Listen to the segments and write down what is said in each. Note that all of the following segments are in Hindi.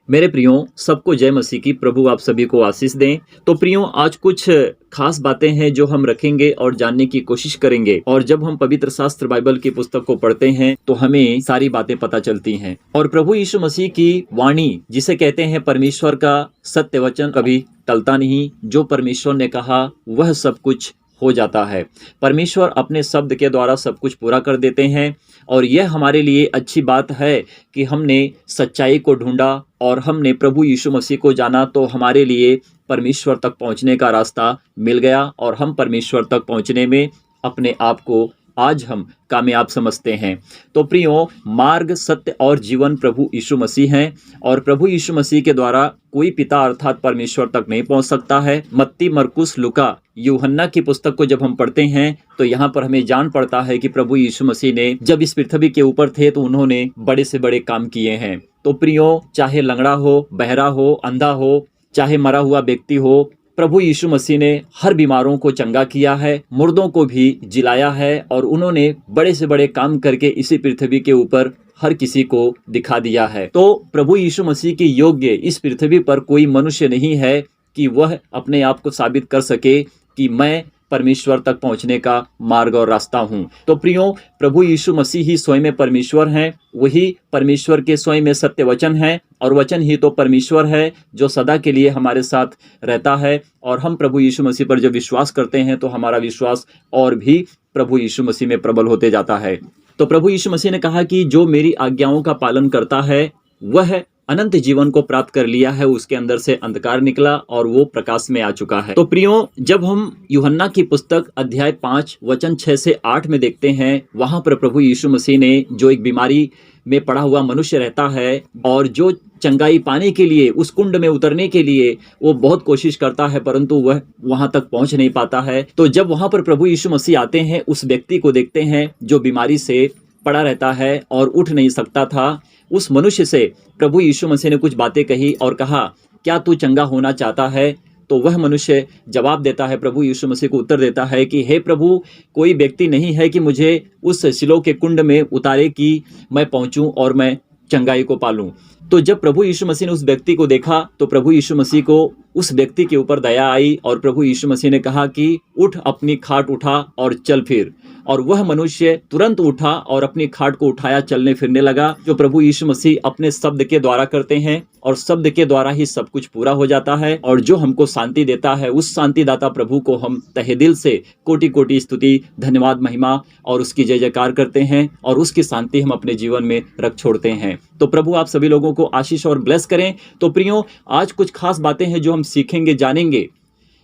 मेरे प्रियो, सबको जय मसीह की। प्रभु आप सभी को आशीष दें। तो प्रियो, आज कुछ खास बातें हैं जो हम रखेंगे और जानने की कोशिश करेंगे। और जब हम पवित्र शास्त्र बाइबल की पुस्तक को पढ़ते हैं तो हमें सारी बातें पता चलती हैं। और प्रभु यीशु मसीह की वाणी, जिसे कहते हैं परमेश्वर का सत्य वचन, कभी टलता नहीं। जो परमेश्वर ने कहा वह सब कुछ हो जाता है। परमेश्वर अपने शब्द के द्वारा सब कुछ पूरा कर देते हैं। और यह हमारे लिए अच्छी बात है कि हमने सच्चाई को ढूंढा और हमने प्रभु यीशु मसीह को जाना, तो हमारे लिए परमेश्वर तक पहुंचने का रास्ता मिल गया। और हम परमेश्वर तक पहुंचने में अपने आप को आज हम कामयाब समझते हैं। तो प्रियो, मार्ग, सत्य और जीवन प्रभु यीशु मसीह हैं। और प्रभु यीशु मसीह के द्वारा कोई पिता अर्थात परमेश्वर तक नहीं पहुंच सकता है। मत्ती, मरकुस, लूका, यूहन्ना की पुस्तक को जब हम पढ़ते हैं तो यहाँ पर हमें जान पड़ता है कि प्रभु यीशु मसीह ने जब इस पृथ्वी के ऊपर थे तो उन्होंने बड़े से बड़े काम किए हैं। तो प्रियो, चाहे लंगड़ा हो, बहरा हो, अंधा हो, चाहे मरा हुआ व्यक्ति हो, प्रभु यीशु मसीह ने हर बीमारों को चंगा किया है, मुर्दों को भी जिलाया है। और उन्होंने बड़े से बड़े काम करके इसी पृथ्वी के ऊपर हर किसी को दिखा दिया है। तो प्रभु यीशु मसीह के योग्य इस पृथ्वी पर कोई मनुष्य नहीं है कि वह अपने आप को साबित कर सके कि मैं परमेश्वर तक पहुंचने का मार्ग और रास्ता हूं। तो प्रियो, प्रभु यीशु मसीह ही स्वयं में परमेश्वर हैं। वही परमेश्वर के स्वयं में सत्य वचन है। और वचन ही तो परमेश्वर है जो सदा के लिए हमारे साथ रहता है। और हम प्रभु यीशु मसीह पर जब विश्वास करते हैं तो हमारा विश्वास और भी प्रभु यीशु मसीह में प्रबल होते जाता है। तो प्रभु यीशु मसीह ने कहा कि जो मेरी आज्ञाओं का पालन करता है वह अनंत जीवन को प्राप्त कर लिया है। उसके अंदर से अंधकार निकला और वो प्रकाश में आ चुका है। तो प्रियो, जब हम यूहन्ना की पुस्तक अध्याय 5 वचन 6 से 8 में देखते हैं, वहां पर प्रभु यीशु मसीह ने जो एक बीमारी में पड़ा हुआ मनुष्य रहता है और जो चंगाई पाने के लिए, उस कुंड में उतरने के लिए वो बहुत कोशिश करता है, परंतु वह वहां तक पहुंच नहीं पाता है। तो जब वहां पर प्रभु यीशु मसीह आते हैं, उस व्यक्ति को देखते हैं जो बीमारी से पड़ा रहता है और उठ नहीं सकता था। उस मनुष्य से प्रभु यीशु मसीह ने कुछ बातें कही और कहा, क्या तू चंगा होना चाहता है? तो वह मनुष्य जवाब देता है, प्रभु यीशु मसीह को उत्तर देता है कि हे प्रभु, कोई व्यक्ति नहीं है कि मुझे उस सिलों के कुंड में उतारे कि मैं पहुंचूं और मैं चंगाई को पालूं। तो जब प्रभु यीशु मसीह ने उस व्यक्ति को देखा तो प्रभु यीशु मसीह को उस व्यक्ति के ऊपर दया आई और प्रभु यीशु मसीह ने कहा कि उठ, अपनी खाट उठा और चल फिर। और वह मनुष्य तुरंत उठा और अपनी खाट को उठाया, चलने फिरने लगा। जो प्रभु यीशु मसीह अपने शब्द के द्वारा करते हैं और शब्द के द्वारा ही सब कुछ पूरा हो जाता है। और जो हमको शांति देता है, उस शांतिदाता प्रभु को हम तहे दिल से कोटि कोटि स्तुति, धन्यवाद, महिमा और उसकी जय जयकार करते हैं और उसकी शांति हम अपने जीवन में रख छोड़ते हैं। तो प्रभु आप सभी लोगों को आशीष और ब्लेस करें। तो प्रियो, आज कुछ खास बातें हैं जो हम सीखेंगे, जानेंगे।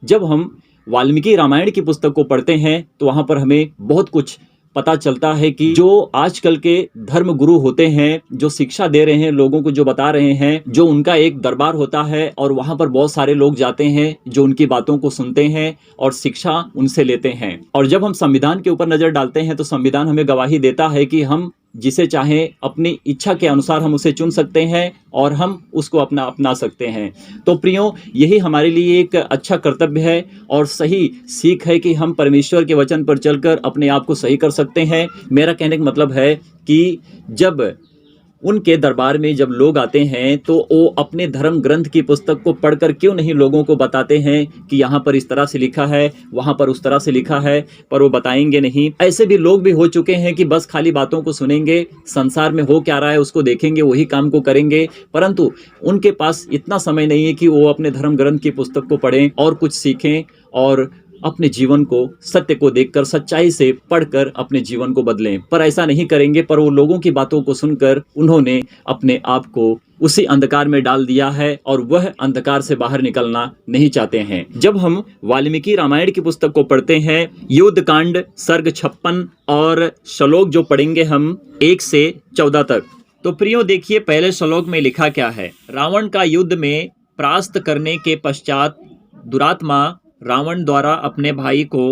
जब हम वाल्मीकि रामायण की पुस्तक को पढ़ते हैं तो वहां पर हमें बहुत कुछ पता चलता है कि जो आजकल के धर्म गुरु होते हैं, जो शिक्षा दे रहे हैं लोगों को, जो बता रहे हैं, जो उनका एक दरबार होता है और वहां पर बहुत सारे लोग जाते हैं जो उनकी बातों को सुनते हैं और शिक्षा उनसे लेते हैं। और जब हम संविधान के ऊपर नजर डालते हैं तो संविधान हमें गवाही देता है कि हम जिसे चाहें अपनी इच्छा के अनुसार हम उसे चुन सकते हैं और हम उसको अपना सकते हैं। तो प्रियो, यही हमारे लिए एक अच्छा कर्तव्य है और सही सीख है कि हम परमेश्वर के वचन पर चलकर अपने आप को सही कर सकते हैं। मेरा कहने का मतलब है कि जब उनके दरबार में जब लोग आते हैं तो वो अपने धर्म ग्रंथ की पुस्तक को पढ़कर क्यों नहीं लोगों को बताते हैं कि यहाँ पर इस तरह से लिखा है, वहाँ पर उस तरह से लिखा है, पर वो बताएंगे नहीं। ऐसे भी लोग भी हो चुके हैं कि बस खाली बातों को सुनेंगे, संसार में हो क्या रहा है उसको देखेंगे, वही काम को करेंगे, परंतु उनके पास इतना समय नहीं है कि वो अपने धर्म ग्रंथ की पुस्तक को पढ़ें और कुछ सीखें और अपने जीवन को सत्य को देखकर, सच्चाई से पढ़कर अपने जीवन को बदलें। पर ऐसा नहीं करेंगे। पर वो लोगों की बातों को सुनकर उन्होंने अपने आप को उसी अंधकार में डाल दिया है और वह अंधकार से बाहर निकलना नहीं चाहते हैं। जब हम वाल्मीकि रामायण की पुस्तक को पढ़ते हैं, युद्ध कांड सर्ग 56 और श्लोक जो पढ़ेंगे हम 1 से 14 तक। तो प्रियो देखिए, पहले श्लोक में लिखा क्या है। रावण का युद्ध में परास्त करने के पश्चात दुरात्मा रावण द्वारा अपने भाई को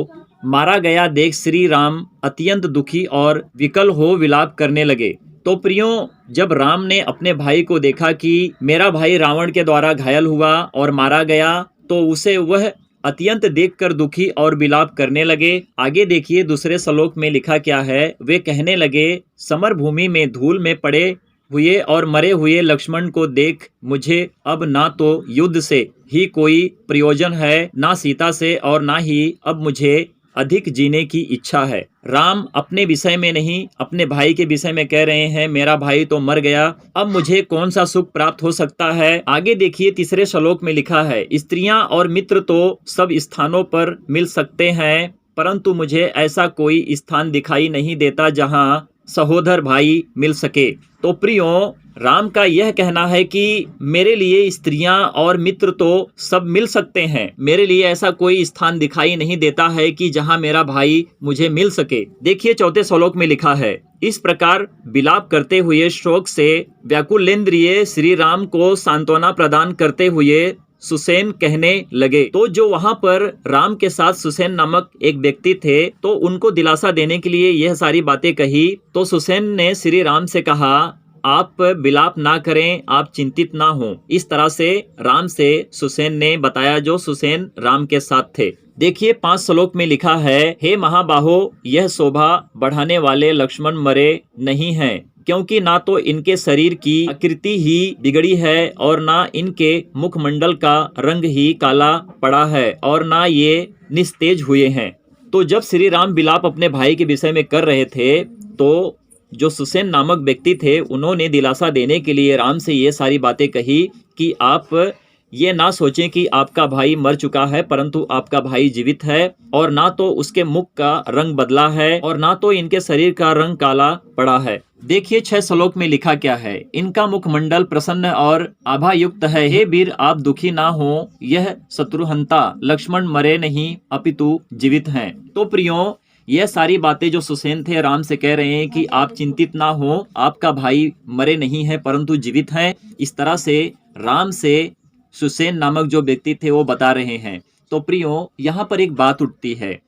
मारा गया देख श्री राम अत्यंत दुखी और विकल हो विलाप करने लगे। तो प्रियो, जब राम ने अपने भाई को देखा कि मेरा भाई रावण के द्वारा घायल हुआ और मारा गया, तो उसे वह अत्यंत देखकर दुखी और विलाप करने लगे। आगे देखिए दूसरे श्लोक में लिखा क्या है। वे कहने लगे, समर भूमि में धूल में पड़े हुए और मरे हुए लक्ष्मण को देख मुझे अब ना तो युद्ध से ही कोई प्रयोजन है, ना सीता से, और ना ही अब मुझे अधिक जीने की इच्छा है। राम अपने विषय में नहीं, अपने भाई के विषय में कह रहे हैं, मेरा भाई तो मर गया, अब मुझे कौन सा सुख प्राप्त हो सकता है। आगे देखिए, तीसरे श्लोक में लिखा है, स्त्रियां और मित्र तो सब स्थानों पर मिल सकते हैं, परंतु मुझे ऐसा कोई स्थान दिखाई नहीं देता जहां सहोदर भाई मिल सके। तो प्रियो, राम का यह कहना है कि मेरे लिए स्त्रियां और मित्र तो सब मिल सकते हैं, मेरे लिए ऐसा कोई स्थान दिखाई नहीं देता है कि जहां मेरा भाई मुझे मिल सके। देखिए, चौथे श्लोक में लिखा है, इस प्रकार विलाप करते हुए शोक से व्याकुलेंद्रिय श्री राम को सांत्वना प्रदान करते हुए सुसेन कहने लगे। तो जो वहां पर राम के साथ सुसेन नामक एक व्यक्ति थे, तो उनको दिलासा देने के लिए यह सारी बातें कही। तो सुसेन ने श्री राम से कहा, आप विलाप ना करें, आप चिंतित ना हो। इस तरह से राम से सुसेन ने बताया, जो सुसेन राम के साथ थे। देखिए, 5 श्लोक में लिखा है, हे महाबाहो, यह शोभा बढ़ाने वाले लक्ष्मण मरे नहीं हैं, क्योंकि ना तो इनके शरीर की आकृति ही बिगड़ी है और ना इनके मुखमंडल का रंग ही काला पड़ा है और ना ये निस्तेज हुए हैं। तो जब श्री राम विलाप अपने भाई के विषय में कर रहे थे, तो जो सुसेन नामक व्यक्ति थे, उन्होंने दिलासा देने के लिए राम से ये सारी बातें कही कि आप ये ना सोचें कि आपका भाई मर चुका है, परंतु आपका भाई जीवित है, और ना तो उसके मुख का रंग बदला है और ना तो इनके शरीर का रंग काला पड़ा है। देखिए, 6 श्लोक में लिखा क्या है, इनका मुखमंडल प्रसन्न और आभायुक्त है। हे वीर, आप दुखी ना हो, यह शत्रुहंता लक्ष्मण मरे नहीं अपितु जीवित हैं। तो प्रियो, यह सारी बातें जो सुसेन थे राम से कह रहे हैं कि आप चिंतित ना हो, आपका भाई मरे नहीं है परंतु जीवित हैं। इस तरह से राम से सुसेन नामक जो व्यक्ति थे वो बता रहे हैं। तो प्रियो, यहाँ पर एक बात उठती है,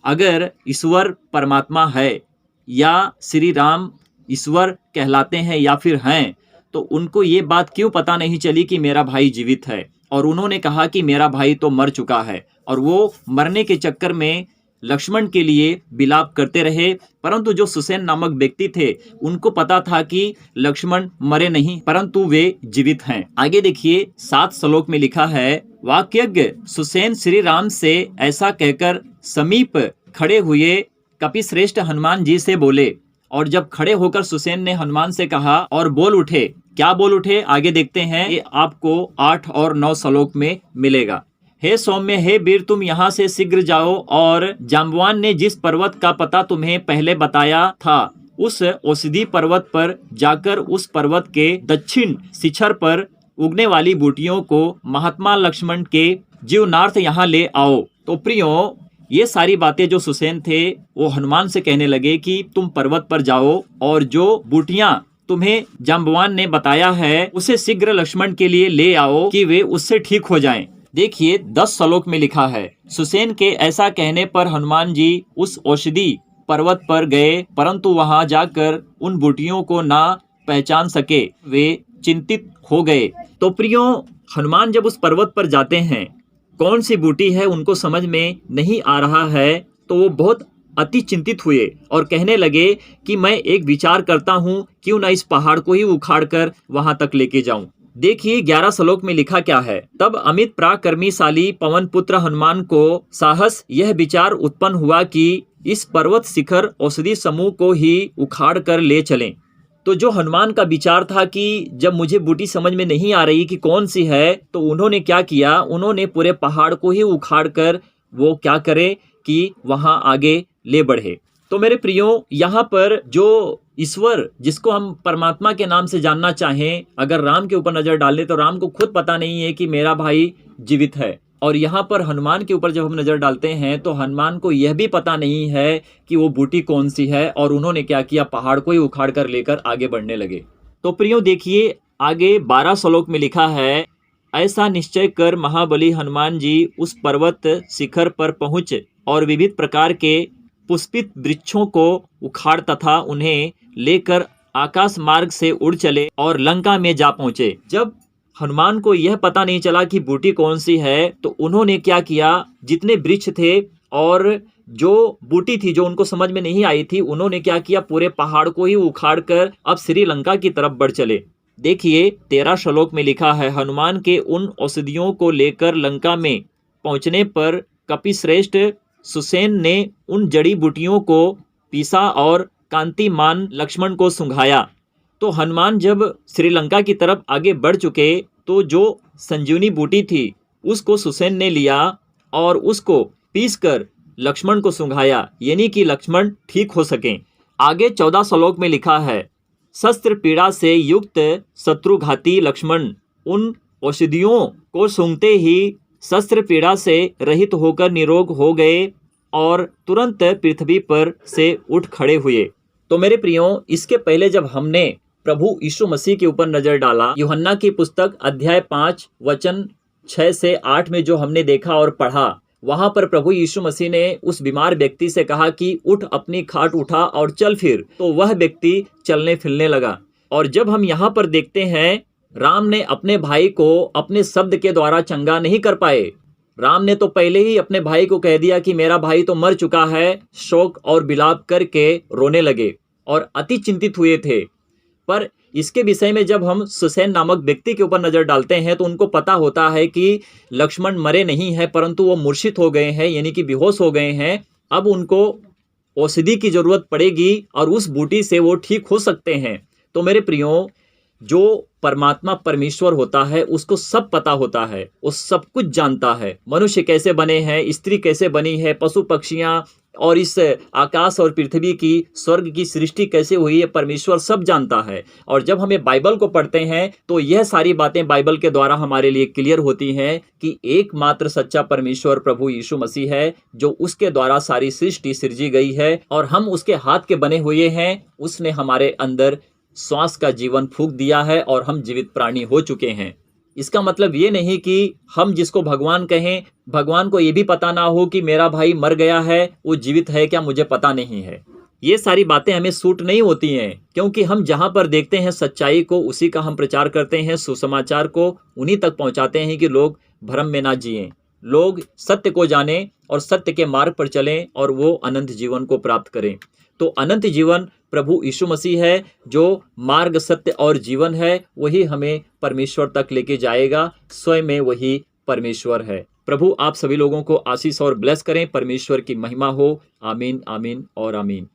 अगर ईश्वर परमात्मा है या श्री राम ईश्वर कहलाते हैं या फिर हैं, तो उनको ये बात क्यों पता नहीं चली कि मेरा भाई जीवित है, और उन्होंने कहा कि मेरा भाई तो मर चुका है, और वो मरने के चक्कर में लक्ष्मण के लिए विलाप करते रहे। परंतु जो सुसेन नामक व्यक्ति थे, उनको पता था कि लक्ष्मण मरे नहीं परंतु वे जीवित हैं। आगे देखिए, 7 श्लोक में लिखा है, वाक्यज्ञ सुसेन श्री राम से ऐसा कहकर समीप खड़े हुए कपिश्रेष्ठ हनुमान जी से बोले। और जब खड़े होकर सुसेन ने हनुमान से कहा और बोल उठे, क्या बोल उठे आगे देखते हैं, ये आपको 8 और 9 श्लोक में मिलेगा। हे सौम्य, हे वीर, तुम यहाँ से शीघ्र जाओ और जाम्बवान ने जिस पर्वत का पता तुम्हें पहले बताया था, उस औषधि पर्वत पर जाकर उस पर्वत के दक्षिण शिखर पर उगने वाली बूटियों को महात्मा लक्ष्मण के जीवनार्थ यहाँ ले आओ। तो प्रियो, ये सारी बातें जो सुसेन थे वो हनुमान से कहने लगे कि तुम पर्वत पर जाओ और जो बूटियां तुम्हें जाम्बवान ने बताया है उसे शीघ्र लक्ष्मण के लिए ले आओ कि वे उससे ठीक हो जाएं। देखिए, 10 श्लोक में लिखा है, सुसेन के ऐसा कहने पर हनुमान जी उस औषधि पर्वत पर गए, परंतु वहां जाकर उन बूटियों को ना पहचान सके, वे चिंतित हो गए। तो प्रियो, हनुमान जब उस पर्वत पर जाते हैं, कौन सी बूटी है उनको समझ में नहीं आ रहा है, तो वो बहुत अति चिंतित हुए और कहने लगे कि मैं एक विचार करता हूँ, क्यों ना इस पहाड़ को ही उखाड़ कर वहां तक लेके जाऊं। देखिए, 11 श्लोक में लिखा क्या है, तब अमित पराक्रमीशाली पवन पुत्र हनुमान को साहस यह विचार उत्पन्न हुआ कि इस पर्वत शिखर औषधि समूह को ही उखाड़ कर ले चलें। तो जो हनुमान का विचार था कि जब मुझे बूटी समझ में नहीं आ रही कि कौन सी है, तो उन्होंने क्या किया, उन्होंने पूरे पहाड़ को ही उखाड़ कर वो क्या करे कि वहां आगे ले बढ़े। तो मेरे प्रियो, यहाँ पर जो ईश्वर जिसको हम परमात्मा के नाम से जानना चाहें, अगर राम के ऊपर नजर डालें तो राम को खुद पता नहीं है कि मेरा भाई जीवित है, और यहाँ पर हनुमान के ऊपर जब हम नजर डालते हैं तो हनुमान को यह भी पता नहीं है कि वो बूटी कौन सी है, और उन्होंने क्या किया, पहाड़ को ही उखाड़ कर लेकर आगे बढ़ने लगे। तो प्रियो देखिए, आगे 12 श्लोक में लिखा है, ऐसा निश्चय कर महाबली हनुमान जी उस पर्वत शिखर पर पहुंच और विविध प्रकार के पुष्पित वृक्षों को उखाड़ तथा उन्हें लेकर आकाश मार्ग से उड़ चले और लंका में जा पहुंचे। जब हनुमान को यह पता नहीं चला कि बूटी कौन सी है, तो उन्होंने क्या किया, जितने वृक्ष थे और जो बूटी थी जो उनको समझ में नहीं आई थी, उन्होंने क्या किया, पूरे पहाड़ को ही उखाड़ कर अब श्रीलंका की तरफ बढ़ चले। देखिए 13 श्लोक में लिखा है, हनुमान के उन औषधियों को लेकर लंका में पहुंचने पर कपिश्रेष्ठ सुसेन ने उन जड़ी बूटियों को पीसा और कांतिमान लक्ष्मण को सुंघाया। तो हनुमान जब श्रीलंका की तरफ आगे बढ़ चुके तो जो संजीवनी बूटी थी उसको सुसेन ने लिया और उसको पीसकर लक्ष्मण को सुंघाया, यानी कि लक्ष्मण ठीक हो सके। आगे 14 श्लोक में लिखा है, शस्त्र पीड़ा से युक्त शत्रुघाती लक्ष्मण उन औषधियों को सूंघते ही शस्त्र पीड़ा से रहित होकर निरोग हो गए और तुरंत पृथ्वी पर से उठ खड़े हुए। तो मेरे प्रियो, इसके पहले जब हमने प्रभु यीशु मसीह के ऊपर नजर डाला, यूहन्ना की पुस्तक अध्याय 5 वचन 6 से 8 में जो हमने देखा और पढ़ा, वहां पर प्रभु यीशु मसीह ने उस बीमार व्यक्ति से कहा कि उठ, अपनी खाट उठा और चल फिर। तो वह व्यक्ति चलने फिरने लगा। और जब हम यहाँ पर देखते हैं, राम ने अपने भाई को अपने शब्द के द्वारा चंगा नहीं कर पाए। राम ने तो पहले ही अपने भाई को कह दिया कि मेरा भाई तो मर चुका है, शोक और विलाप करके रोने लगे और अति चिंतित हुए थे। पर इसके विषय में जब हम सुसेन नामक व्यक्ति के ऊपर नजर डालते हैं तो उनको पता होता है कि लक्ष्मण मरे नहीं है, परंतु वो मूर्छित हो गए हैं, यानी कि बेहोश हो गए हैं। अब उनको औषधि की जरूरत पड़ेगी और उस बूटी से वो ठीक हो सकते हैं। तो मेरे प्रियो, जो परमात्मा परमेश्वर होता है उसको सब पता होता है, वो सब कुछ जानता है। मनुष्य कैसे बने हैं, स्त्री कैसे बनी है, पशु पक्षियां और इस आकाश और पृथ्वी की, स्वर्ग की सृष्टि कैसे हुई है, परमेश्वर सब जानता है। और जब हमें बाइबल को पढ़ते हैं तो यह सारी बातें बाइबल के द्वारा हमारे लिए क्लियर होती हैं कि एकमात्र सच्चा परमेश्वर प्रभु यीशु मसीह है, जो उसके द्वारा सारी सृष्टि सृजी गई है और हम उसके हाथ के बने हुए हैं। उसने हमारे अंदर श्वास का जीवन फूंक दिया है और हम जीवित प्राणी हो चुके हैं। इसका मतलब ये नहीं कि हम जिसको भगवान कहें, भगवान को ये भी पता ना हो कि मेरा भाई मर गया है, वो जीवित है क्या मुझे पता नहीं है। ये सारी बातें हमें सूट नहीं होती हैं, क्योंकि हम जहां पर देखते हैं सच्चाई को, उसी का हम प्रचार करते हैं, सुसमाचार को उन्हीं तक पहुंचाते हैं कि लोग भ्रम में ना जिएं, लोग सत्य को जानें और सत्य के मार्ग पर चलें और वो अनंत जीवन को प्राप्त करें। तो अनंत जीवन प्रभु यीशु मसीह है, जो मार्ग, सत्य और जीवन है। वही हमें परमेश्वर तक लेके जाएगा। स्वयं में वही परमेश्वर है। प्रभु आप सभी लोगों को आशीष और ब्लेस करें। परमेश्वर की महिमा हो। आमीन, आमीन और आमीन।